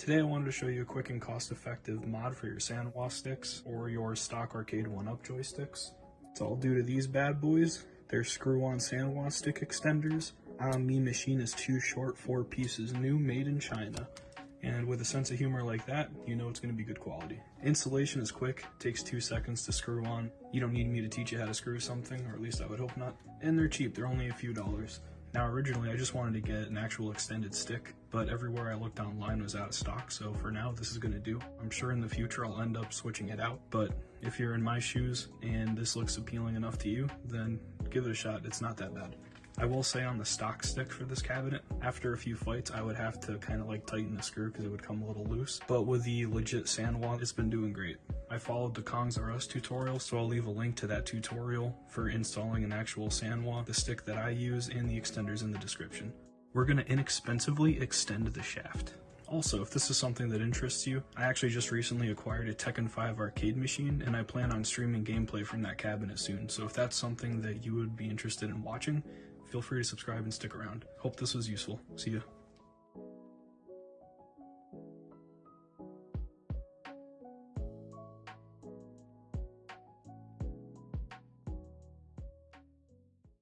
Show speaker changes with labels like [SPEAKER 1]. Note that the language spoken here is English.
[SPEAKER 1] Today I wanted to show you a quick and cost-effective mod for your Sanwa sticks or your stock arcade 1-up joysticks. It's all due to these bad boys. They're screw-on Sanwa stick extenders. Me machine is too short, 4 pieces new, made in China. And with a sense of humor like that, you know it's going to be good quality. Installation is quick, takes 2 seconds to screw on. You don't need me to teach you how to screw something, or at least I would hope not. And they're cheap, they're only a few dollars. Now originally I just wanted to get an actual extended stick, but everywhere I looked online was out of stock, so for now this is going to do. I'm sure in the future I'll end up switching it out, but if you're in my shoes and this looks appealing enough to you, then give it a shot, it's not that bad. I will say on the stock stick for this cabinet, after a few fights I would have to kind of like tighten the screw because it would come a little loose, but with the legit Sanwa it's been doing great. I followed the Kongs R Us tutorial, so I'll leave a link to that tutorial for installing an actual Sanwa, the stick that I use, and the extenders in the description. We're going to inexpensively extend the shaft. Also, if this is something that interests you, I actually just recently acquired a Tekken 5 arcade machine, and I plan on streaming gameplay from that cabinet soon, so if that's something that you would be interested in watching, feel free to subscribe and stick around. Hope this was useful. See ya.